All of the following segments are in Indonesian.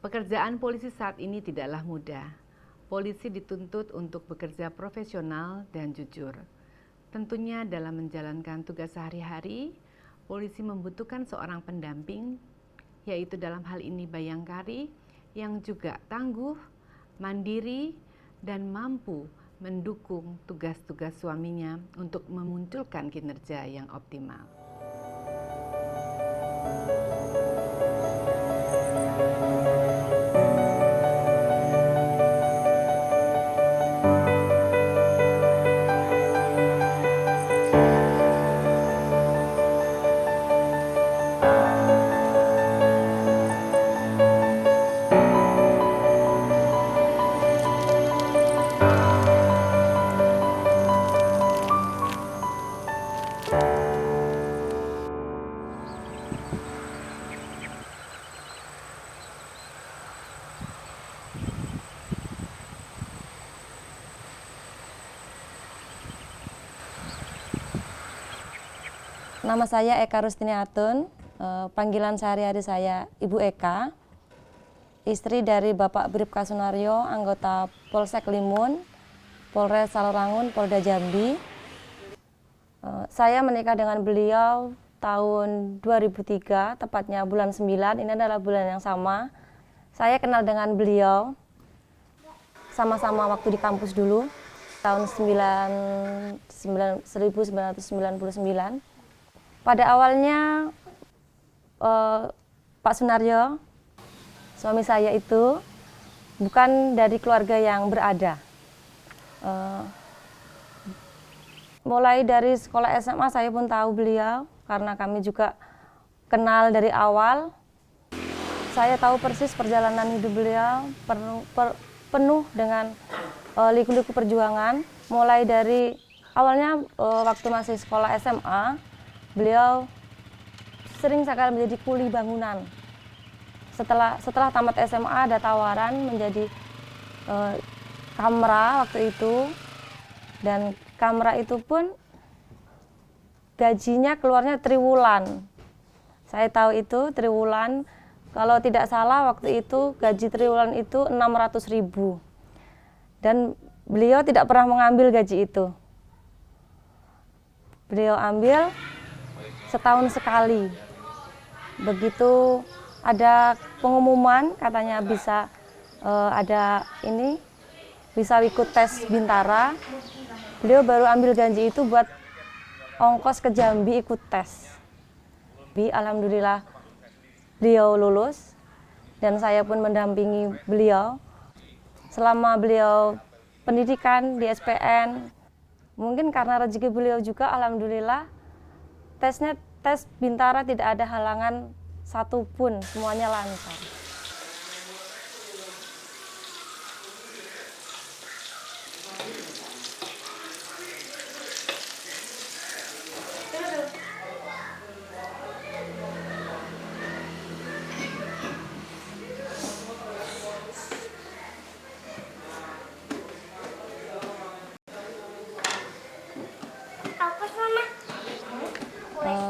Pekerjaan polisi saat ini tidaklah mudah. Polisi dituntut untuk bekerja profesional dan jujur. Tentunya dalam menjalankan tugas sehari-hari, polisi membutuhkan seorang pendamping, yaitu dalam hal ini Bayangkari, yang juga tangguh, mandiri, dan mampu mendukung tugas-tugas suaminya untuk memunculkan kinerja yang optimal. Nama saya Eka Rustiniatun, panggilan sehari-hari saya Ibu Eka, istri dari Bapak Bribka Sunaryo, anggota Polsek Limun, Polres Salarangun, Polda Jambi. Saya menikah dengan beliau tahun 2003, tepatnya bulan 9, ini adalah bulan yang sama. Saya kenal dengan beliau sama-sama waktu di kampus dulu, tahun 1999. Pada awalnya Pak Sunaryo, suami saya itu bukan dari keluarga yang berada. Mulai dari sekolah SMA saya pun tahu beliau karena kami juga kenal dari awal. Saya tahu persis perjalanan hidup beliau penuh dengan liku-liku perjuangan. Mulai dari awalnya waktu masih sekolah SMA, beliau sering sekali menjadi kuli bangunan. Setelah tamat SMA ada tawaran menjadi kamera waktu itu, dan kamera itu pun gajinya keluarnya triwulan. Saya tahu itu triwulan, kalau tidak salah waktu itu gaji triwulan itu 600.000. Dan beliau tidak pernah mengambil gaji itu. Beliau ambil setahun sekali. Begitu ada pengumuman katanya bisa bisa ikut tes Bintara, beliau baru ambil janji itu buat ongkos ke Jambi ikut tes. Alhamdulillah beliau lulus dan saya pun mendampingi beliau selama beliau pendidikan di SPN. Mungkin karena rezeki beliau juga, alhamdulillah tes Bintara tidak ada halangan satupun, semuanya lancar.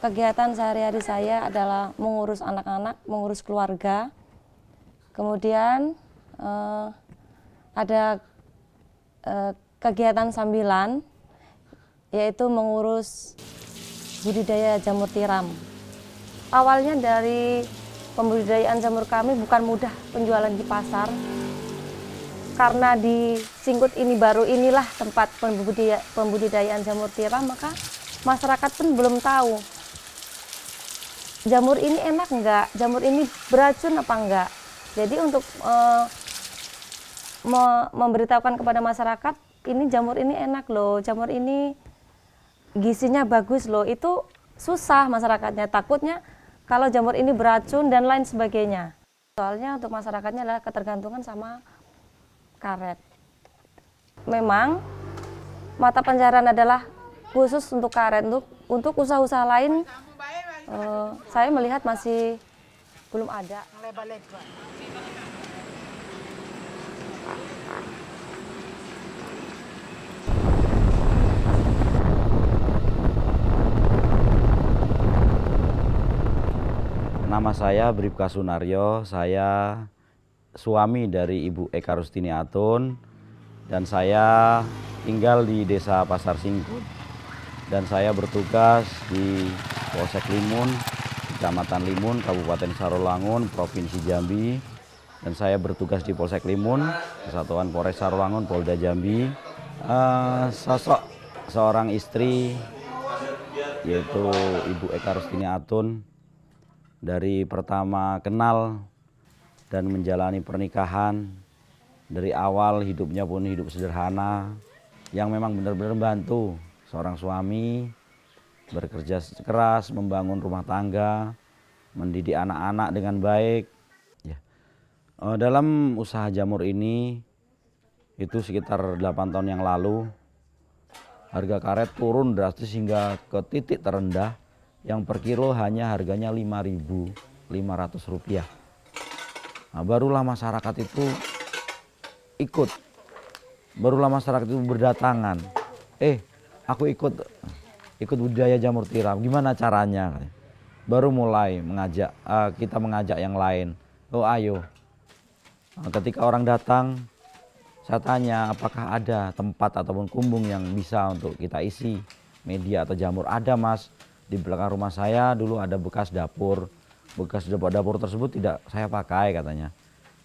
Kegiatan sehari-hari saya adalah mengurus anak-anak, mengurus keluarga. Kemudian ada kegiatan sambilan, yaitu mengurus budidaya jamur tiram. Awalnya dari pembudidayaan jamur kami bukan mudah penjualan di pasar, karena di Singkut ini baru inilah tempat pembudidayaan jamur tiram, maka masyarakat pun belum tahu jamur ini enak enggak, jamur ini beracun apa enggak. Jadi untuk memberitahukan kepada masyarakat, ini jamur ini enak loh, jamur ini gizinya bagus loh, itu susah masyarakatnya, takutnya kalau jamur ini beracun dan lain sebagainya. Soalnya untuk masyarakatnya adalah ketergantungan sama karet. Memang mata pencaharian adalah khusus untuk karet. Untuk usaha-usaha lain saya melihat masih belum ada. Nama saya Bribka Sunaryo, saya suami dari Ibu Eka Rustini Atun, dan saya tinggal di Desa Pasar Singkut, dan saya bertugas di Polsek Limun, Kecamatan Limun, Kabupaten Sarolangun, Provinsi Jambi, dan saya bertugas di Polsek Limun, Kesatuan Polres Sarolangun, Polda Jambi. Sosok seorang istri yaitu Ibu Eka Rustini Atun, dari pertama kenal dan menjalani pernikahan, dari awal hidupnya pun hidup sederhana, yang memang benar-benar membantu seorang suami bekerja keras, membangun rumah tangga, mendidik anak-anak dengan baik. Ya. Dalam usaha jamur ini, itu sekitar 8 tahun yang lalu, harga karet turun drastis hingga ke titik terendah yang per kilo hanya harganya Rp5.500. Nah, barulah masyarakat itu ikut, barulah masyarakat itu berdatangan. Aku ikut budidaya jamur tiram, gimana caranya? Baru mulai kita mengajak yang lain. Oh ayo. Nah, ketika orang datang, saya tanya apakah ada tempat ataupun kumbung yang bisa untuk kita isi media atau jamur. Ada Mas, di belakang rumah saya dulu ada bekas dapur tersebut tidak saya pakai katanya.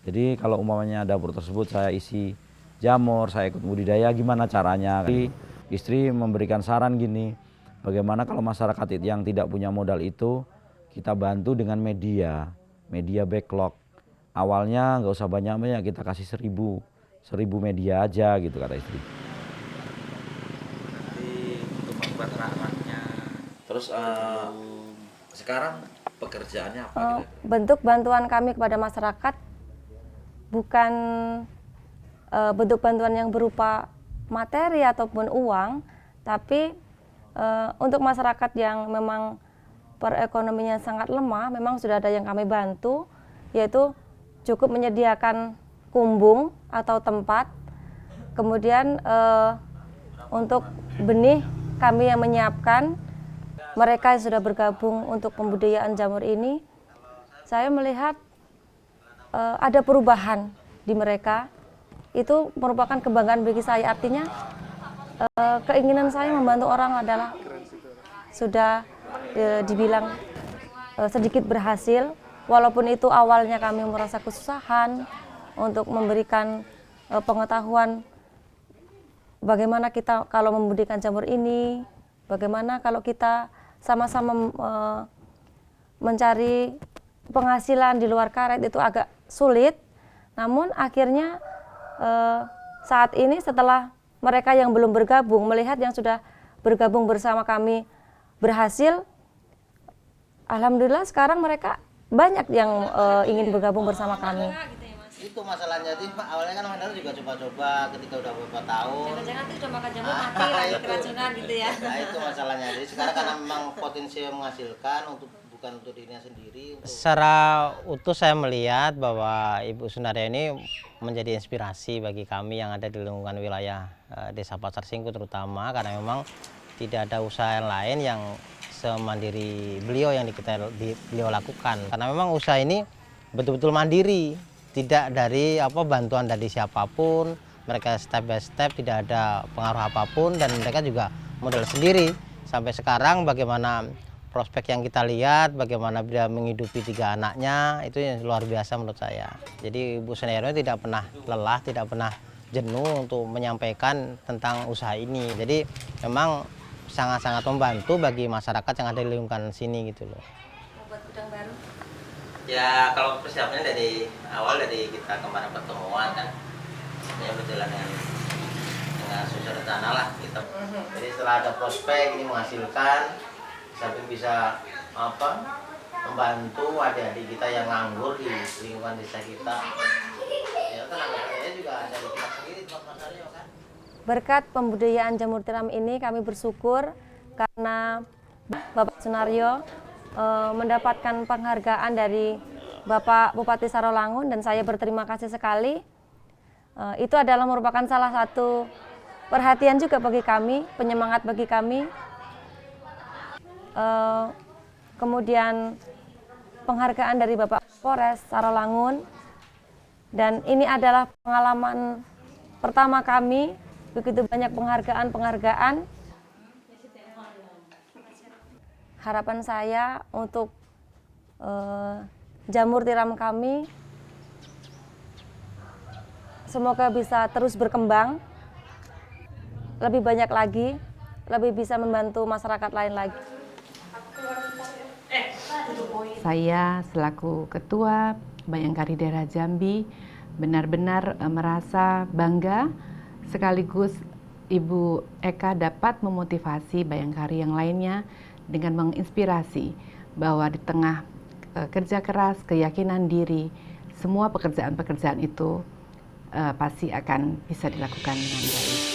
Jadi kalau umpamanya dapur tersebut saya isi jamur, saya ikut budidaya, gimana caranya? Jadi istri memberikan saran gini, bagaimana kalau masyarakat yang tidak punya modal itu kita bantu dengan media backlog. Awalnya nggak usah banyak-banyak, kita kasih 1000 media aja gitu, kata istri. Untuk membuat rak-raknya. Terus sekarang pekerjaannya apa kira-kira? Bentuk bantuan kami kepada masyarakat bukan bentuk bantuan yang berupa materi ataupun uang, tapi untuk masyarakat yang memang perekonomiannya sangat lemah, memang sudah ada yang kami bantu, yaitu cukup menyediakan kumbung atau tempat, kemudian untuk benih kami yang menyiapkan. Mereka yang sudah bergabung untuk pembudidayaan jamur ini, saya melihat ada perubahan di mereka. Itu merupakan kebanggaan bagi saya, artinya keinginan saya membantu orang adalah sudah dibilang sedikit berhasil, walaupun itu awalnya kami merasa kesusahan untuk memberikan pengetahuan bagaimana kita kalau membudidayaan jamur ini, bagaimana kalau kita sama-sama mencari penghasilan di luar karet, itu agak sulit. Namun akhirnya saat ini setelah mereka yang belum bergabung melihat yang sudah bergabung bersama kami berhasil, alhamdulillah sekarang mereka banyak yang ingin bergabung bersama kami. Itu masalahnya sih Pak, awalnya kan Mandar juga coba-coba ketika udah beberapa tahun. Jangan-jangan tuh udah makan jamur mati lagi keracunan gitu ya. Nah itu masalahnya. Jadi sekarang karena memang potensial menghasilkan bukan untuk dirinya sendiri. Secara utuh saya melihat bahwa Ibu Sunaryo ini menjadi inspirasi bagi kami yang ada di lingkungan wilayah Desa Pasar Singkut terutama, karena memang tidak ada usaha yang lain yang semandiri beliau yang beliau lakukan. Karena memang usaha ini betul-betul mandiri, tidak dari bantuan dari siapapun, mereka step by step, tidak ada pengaruh apapun, dan mereka juga modal sendiri. Sampai sekarang bagaimana prospek yang kita lihat, bagaimana dia menghidupi 3 anaknya, itu yang luar biasa menurut saya. Jadi Ibu Sunaryo tidak pernah lelah, tidak pernah jenuh untuk menyampaikan tentang usaha ini. Jadi memang sangat-sangat membantu bagi masyarakat yang ada di lingkungan sini gitu loh. Buat gudang baru? Ya kalau persiapannya dari awal, dari kita kemarin pertemuan kan, ya berjalan dengan sesuai rencana lah kita. Jadi setelah ada prospek ini menghasilkan, sampai bisa membantu adik-adik kita yang nganggur di lingkungan desa kita. Ya tenaga kerjanya juga ada di kita sendiri, Mas Aryo kan. Berkat pembudidayaan jamur tiram ini kami bersyukur karena Bapak Sunaryo mendapatkan penghargaan dari Bapak Bupati Sarolangun, dan saya berterima kasih sekali. Itu adalah merupakan salah satu perhatian juga bagi kami, penyemangat bagi kami. Kemudian penghargaan dari Bapak Polres Sarolangun Dan ini adalah pengalaman pertama kami, begitu banyak penghargaan-penghargaan. Harapan saya untuk jamur tiram kami semoga bisa terus berkembang, lebih banyak lagi, lebih bisa membantu masyarakat lain lagi. Saya selaku Ketua Bayangkari Daerah Jambi benar-benar merasa bangga, sekaligus Ibu Eka dapat memotivasi Bayangkari yang lainnya dengan menginspirasi bahwa di tengah kerja keras, keyakinan diri, semua pekerjaan-pekerjaan itu pasti akan bisa dilakukan dengan baik.